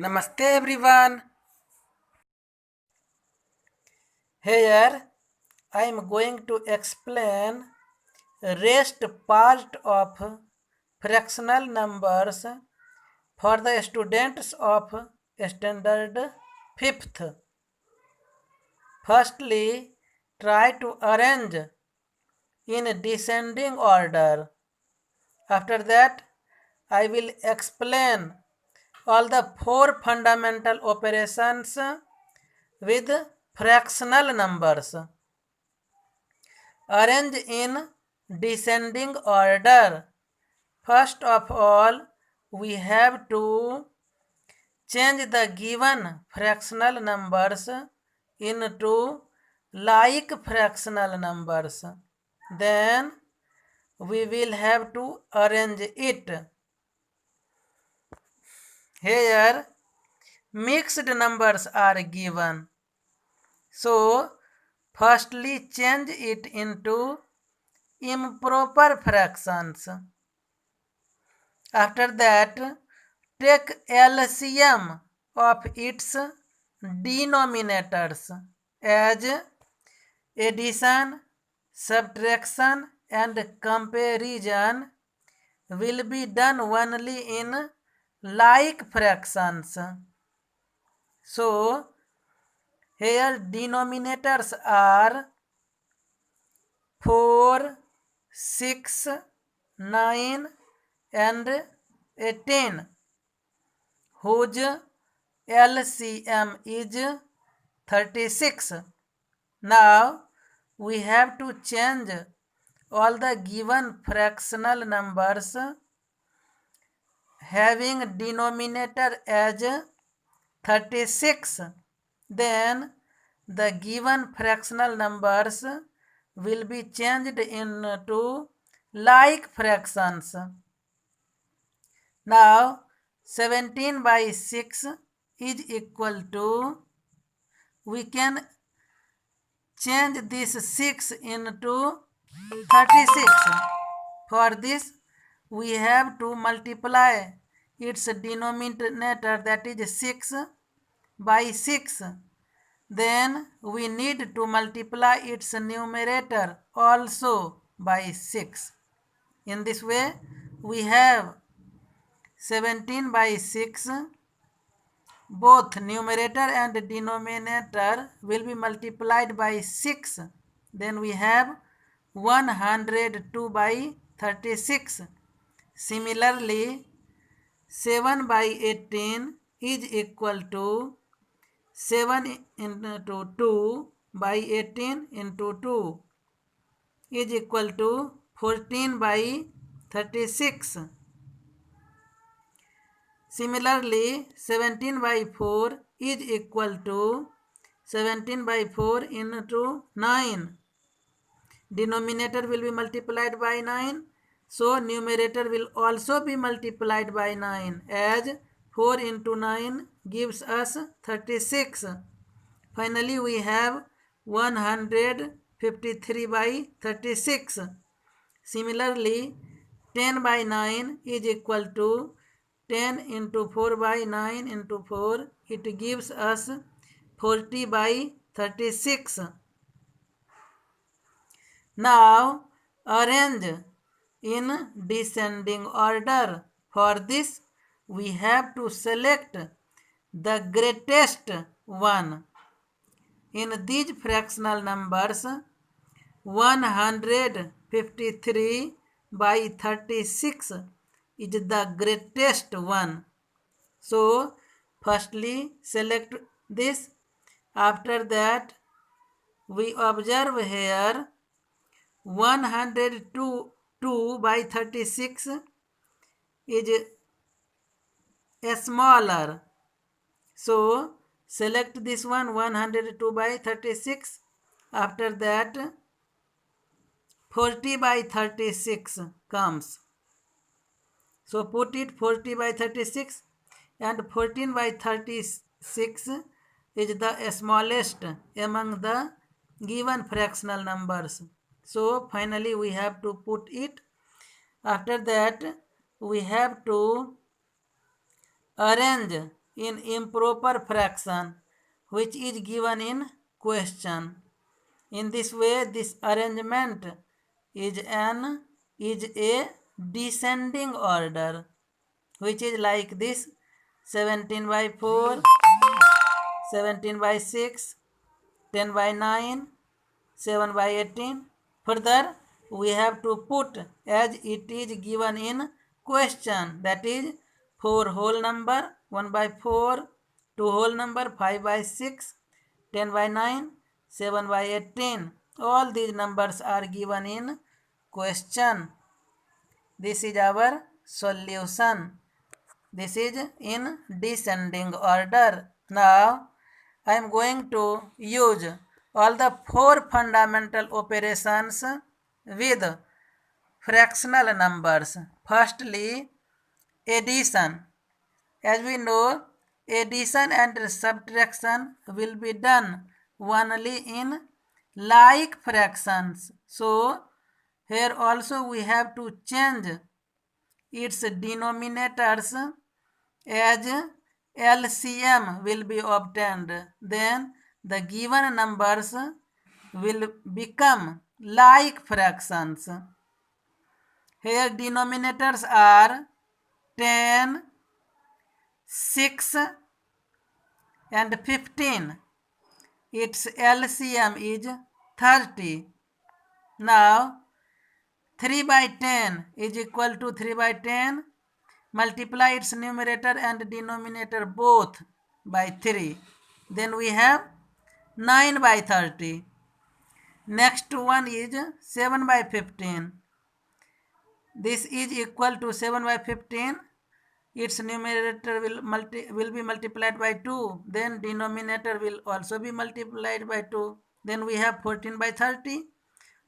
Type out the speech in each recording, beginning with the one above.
Namaste everyone. Here I am going to explain rest part of fractional numbers for the students of standard 5th. Firstly, try to arrange in descending order. After that, I will explain all the four fundamental operations with fractional numbers. Arrange in descending order. First of all, we have to change the given fractional numbers into like fractional numbers. Then we will have to arrange it. Here mixed numbers are given. So firstly change it into improper fractions. After that, take LCM of its denominators as addition, subtraction and comparison will be done only in like fractions. So, here denominators are 4, 6, 9 and 18, whose LCM is 36. Now we have to change all the given fractional numbers having denominator as 36. Then the given fractional numbers will be changed into like fractions. Now 17 by 6 is equal to, we can change this 6 into 36. For this we have to multiply its denominator, that is 6, by 6. Then we need to multiply its numerator also by 6. In this way we have 17 by 6, both numerator and denominator will be multiplied by 6. Then we have 102 by 36. Similarly, 7 by 18 is equal to 7 into 2 by 18 into 2 is equal to 14 by 36. Similarly, 17 by 4 is equal to 17 by 4 into 9. Denominator will be multiplied by 9. So, numerator will also be multiplied by 9, as 4 into 9 gives us 36. Finally, we have 153 by 36. Similarly, 10 by 9 is equal to 10 into 4 by 9 into 4. It gives us 40 by 36. Now, arrange in descending order. For this, we have to select the greatest one. In these fractional numbers, 153 by 36 is the greatest one. So, firstly select this. After that, we observe here 102 by 36 is smaller. So, select this one, 102 by 36. After that, 40 by 36 comes. So, put it 40 by 36, and 14 by 36 is the smallest among the given fractional numbers. So, finally we have to put it. After that, we have to arrange in improper fraction which is given in question. In this way, this arrangement is a descending order, which is like this: 17 by 4, 17 by 6, 10 by 9, 7 by 18. Further, we have to put as it is given in question, that is 4 whole number, 1 by 4, 2 whole number, 5 by 6, 10 by 9, 7 by 18. All these numbers are given in question. This is our solution. This is in descending order. Now, I am going to use all the 4 fundamental operations with fractional numbers. Firstly, addition. As we know, addition and subtraction will be done only in like fractions. So, here also we have to change its denominators as LCM will be obtained. Then the given numbers will become like fractions. Here denominators are 10, 6 and 15. Its LCM is 30. Now 3 by 10 is equal to 3 by 10. Multiply its numerator and denominator both by 3. Then we have 9 by 30. Next one is 7 by 15. This is equal to 7 by 15. Its numerator will be multiplied by 2. Then denominator will also be multiplied by 2. Then we have 14 by 30.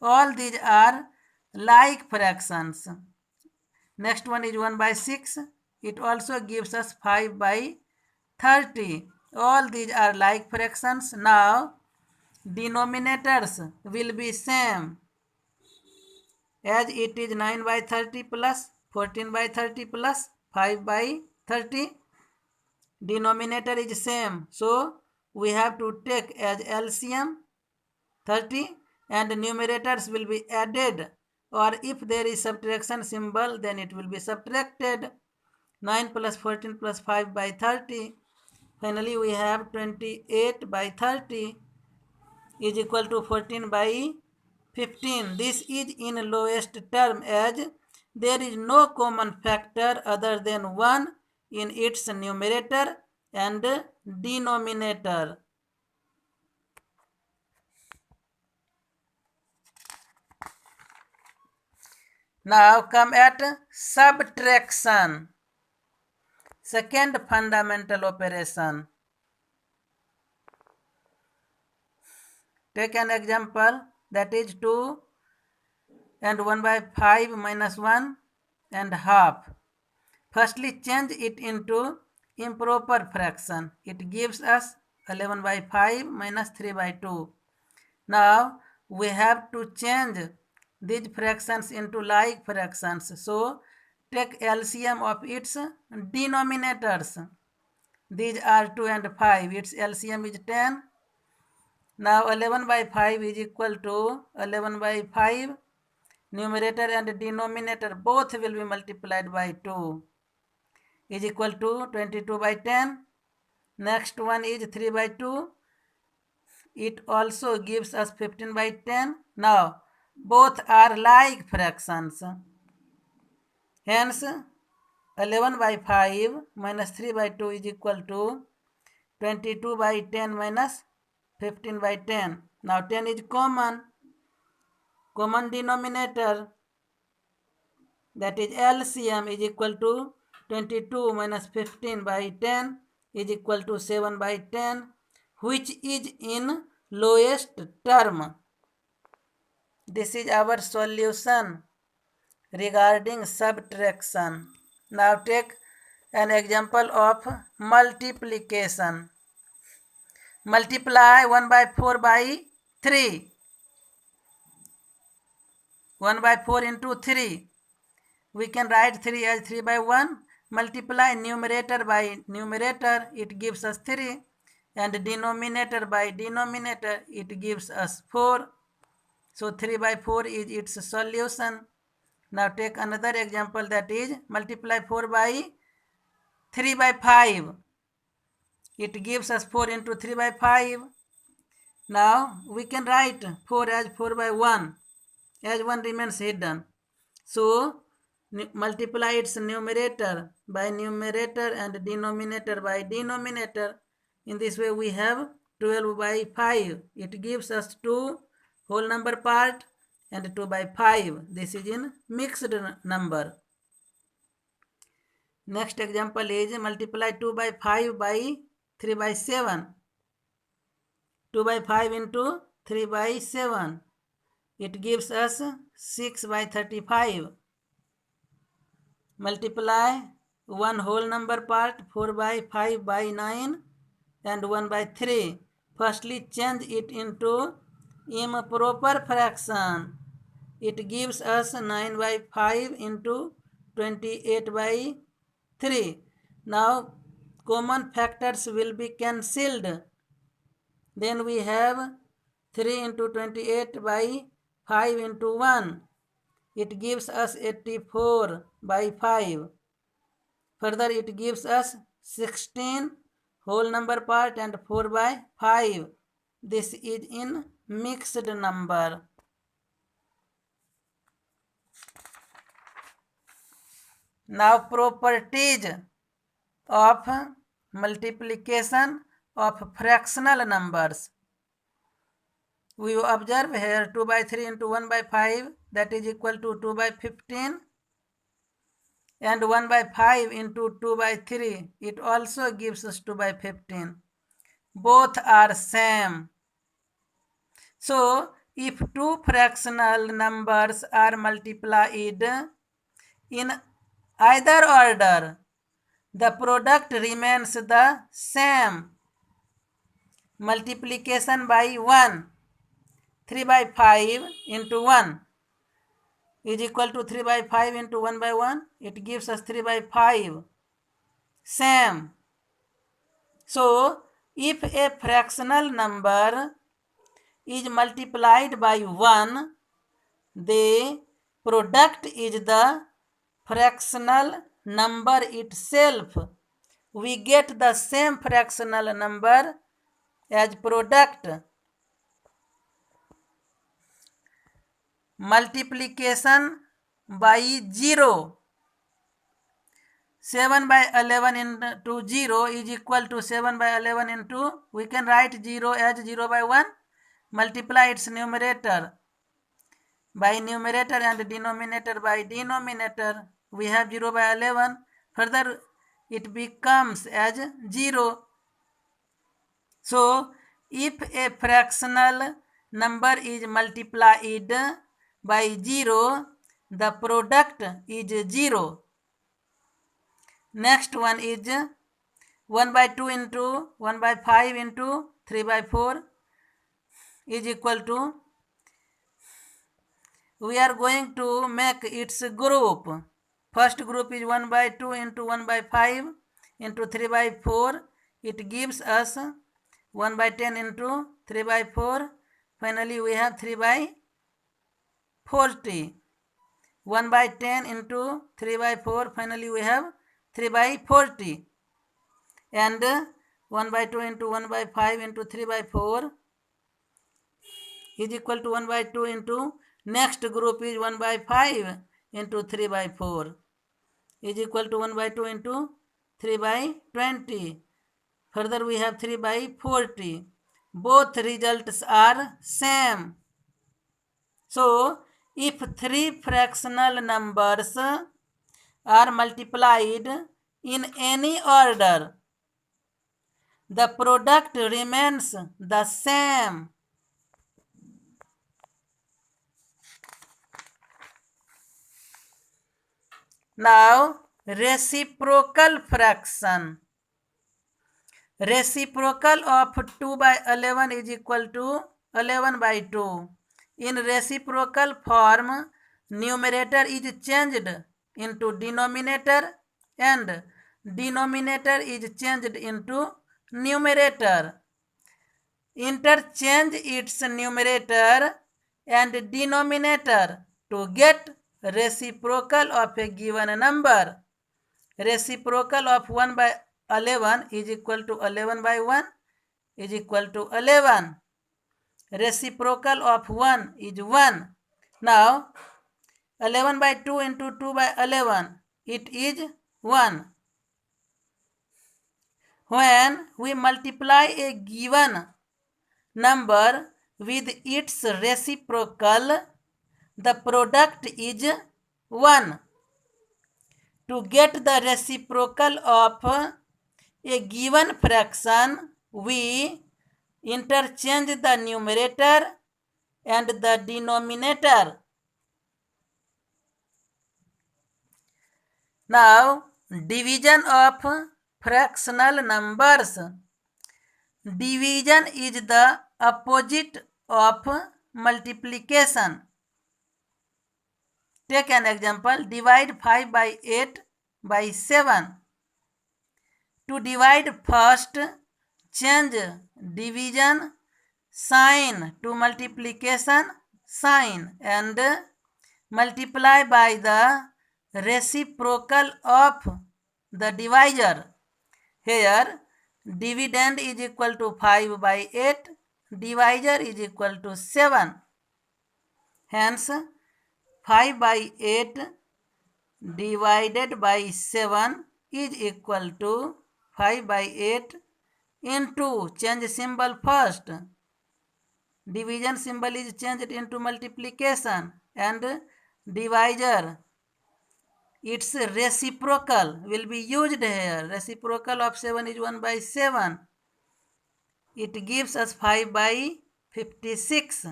All these are like fractions. Next one is 1 by 6. It also gives us 5 by 30. All these are like fractions. Now, denominators will be same. As it is 9 by 30 plus 14 by 30 plus 5 by 30. Denominator is same. So, we have to take as LCM 30 and numerators will be added, or if there is subtraction symbol then it will be subtracted. 9 plus 14 plus 5 by 30. Finally we have 28 by 30 is equal to 14 by 15. This is in lowest term as there is no common factor other than 1 in its numerator and denominator. Now come at subtraction. Second fundamental operation. Take an example, that is 2 and 1 by 5 minus 1 and half. Firstly, change it into improper fraction. It gives us 11 by 5 minus 3 by 2. Now, we have to change these fractions into like fractions. So, take LCM of its denominators. These are 2 and 5. Its LCM is 10. Now 11 by 5 is equal to 11 by 5. Numerator and denominator both will be multiplied by 2 is equal to 22 by 10. Next one is 3 by 2. It also gives us 15 by 10. Now both are like fractions. Hence 11 by 5 minus 3 by 2 is equal to 22 by 10 minus 15 by 10. Now 10 is common denominator, that is LCM is equal to 22 minus 15 by 10 is equal to 7 by 10, which is in lowest term. This is our solution regarding subtraction. Now take an example of multiplication. Multiply 1 by 4 by 3. 1 by 4 into 3. We can write 3 as 3 by 1 multiply numerator by numerator, it gives us 3, and denominator by denominator, it gives us 4. So 3 by 4 is its solution. Now take another example, that is multiply 4 by 3 by 5. It gives us 4 into 3 by 5. Now we can write 4 as 4 by 1, as 1 remains hidden. So multiply its numerator by numerator and denominator by denominator. In this way we have 12 by 5. It gives us 2 whole number part and 2 by 5. This is in mixed number. Next example is multiply 2 by 5 by 3 by 7. 2 by 5 into 3 by 7. It gives us 6 by 35. Multiply 1 whole number part, 4 by 5 by 9 and 1 by 3. Firstly change it into improper fraction. It gives us 9 by 5 into 28 by 3. Now common factors will be cancelled. Then we have 3 into 28 by 5 into 1. It gives us 84 by 5. Further it gives us 16 whole number part and 4 by 5. This is in mixed number. Now properties of multiplication of fractional numbers. We observe here 2 by 3 into 1 by 5, that is equal to 2 by 15, and 1 by 5 into 2 by 3, it also gives us 2 by 15. Both are same. So if two fractional numbers are multiplied in either order, the product remains the same. Multiplication by 1, 3 by 5 into 1 is equal to 3 by 5 into 1 by 1. It gives us 3 by 5. Same. So if a fractional number is multiplied by 1, the product is the fractional number itself. We get the same fractional number as product. Multiplication by 0. 7 by 11 into 0 is equal to 7 by 11 into, we can write 0 as 0 by 1. Multiply its numerator by numerator and denominator by denominator. We have 0 by 11. Further it becomes as 0. So if a fractional number is multiplied by 0, the product is 0. Next one is 1 by 2 into 1 by 5 into 3 by 4 is equal to, we are going to make its group. First group is 1 by 2 into 1 by 5 into 3 by 4. It gives us 1 by 10 into 3 by 4. Finally we have 3 by 40. 1 by 10 into 3 by 4. Finally we have 3 by 40. And 1 by 2 into 1 by 5 into 3 by 4 is equal to 1 by 2 into, next group is 1 by 5 into 3 by 4 is equal to 1 by 2 into 3 by 20. Further we have 3 by 40. Both results are same. So if three fractional numbers are multiplied in any order, the product remains the same. Now reciprocal fraction. Reciprocal of 2 by 11 is equal to 11 by 2. In reciprocal form, numerator is changed into denominator and denominator is changed into numerator. Interchange its numerator and denominator to get reciprocal of a given number. Reciprocal of 1 by 11 is equal to 11 by 1 is equal to 11. Reciprocal of 1 is 1. Now 11 by 2 into 2 by 11, it is 1. When we multiply a given number with its reciprocal, the product is 1. To get the reciprocal of a given fraction, we interchange the numerator and the denominator. Now, division of fractional numbers. Division is the opposite of multiplication. Take an example. Divide 5 by 8 by 7. To divide, first change division sign to multiplication sign and multiply by the reciprocal of the divisor. Here dividend is equal to 5 by 8, divisor is equal to 7. Hence 5 by 8 divided by 7 is equal to 5 by 8 into, change symbol first. Division symbol is changed into multiplication and divisor. Its reciprocal will be used here. Reciprocal of 7 is 1 by 7. It gives us 5 by 56.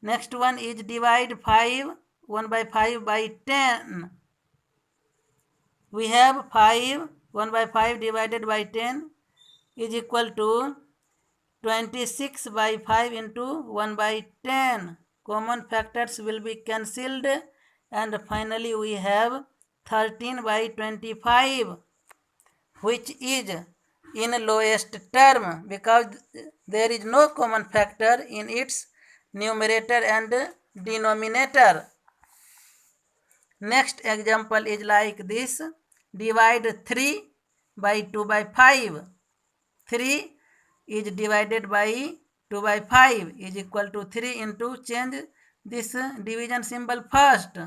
Next one is divide 5, 1 by 5 by 10. We have 5, 1 by 5 divided by 10 is equal to 26 by 5 into 1 by 10. Common factors will be cancelled and finally we have 13 by 25, which is in lowest term because there is no common factor in its numerator and denominator. Next example is like this. Divide 3 by 2 by 5. 3 is divided by 2 by 5 is equal to 3 into, change this division symbol first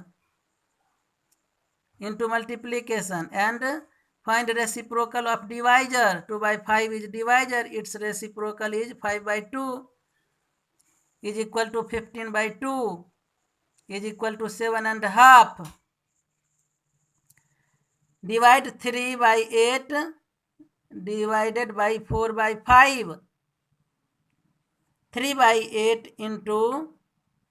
into multiplication and find reciprocal of divisor. 2 by 5 is divisor, its reciprocal is 5 by 2 is equal to 15 by 2 is equal to 7 and a half. Divide 3 by 8 divided by 4 by 5. 3 by 8 into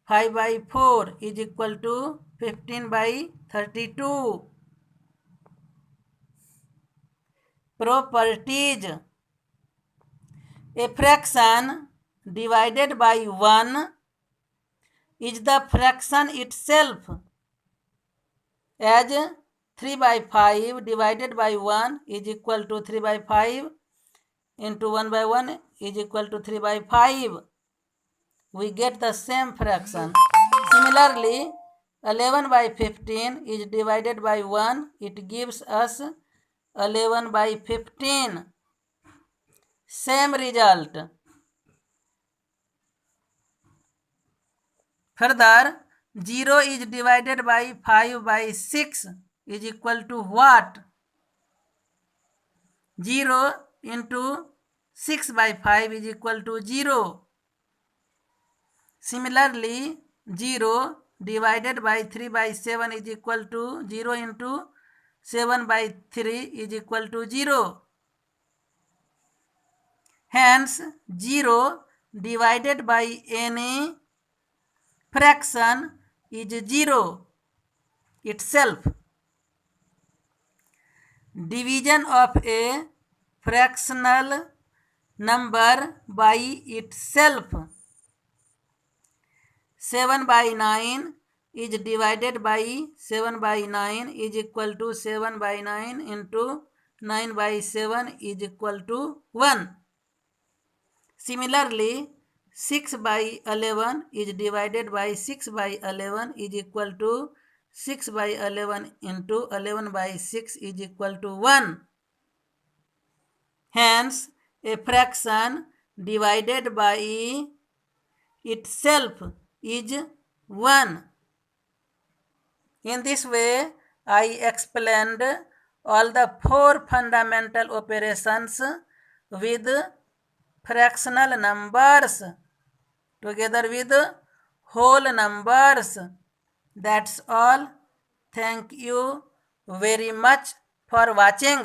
5 by 4 is equal to 15 by 32. Properties. A fraction divided by 1 is the fraction itself, as 3 by 5 divided by 1 is equal to 3 by 5 into 1 by 1 is equal to 3 by 5. We get the same fraction. Similarly, 11 by 15 is divided by 1. It gives us 11 by 15. Same result. Further, 0 is divided by 5 by 6 is equal to what? 0 into 6 by 5 is equal to 0. Similarly, 0 divided by 3 by 7 is equal to 0 into 7 by 3 is equal to 0. Hence, 0 divided by any fraction is 0 itself. Division of a fractional number by itself. 7 by 9 is divided by 7 by 9 is equal to 7 by 9 into 9 by 7 is equal to 1. Similarly, 6 by 11 is divided by 6 by 11 is equal to 6 by 11 into 11 by 6 is equal to 1. Hence, a fraction divided by itself is 1. In this way, I explained all the 4 fundamental operations with fractional numbers together with whole numbers. That's all. Thank you very much for watching.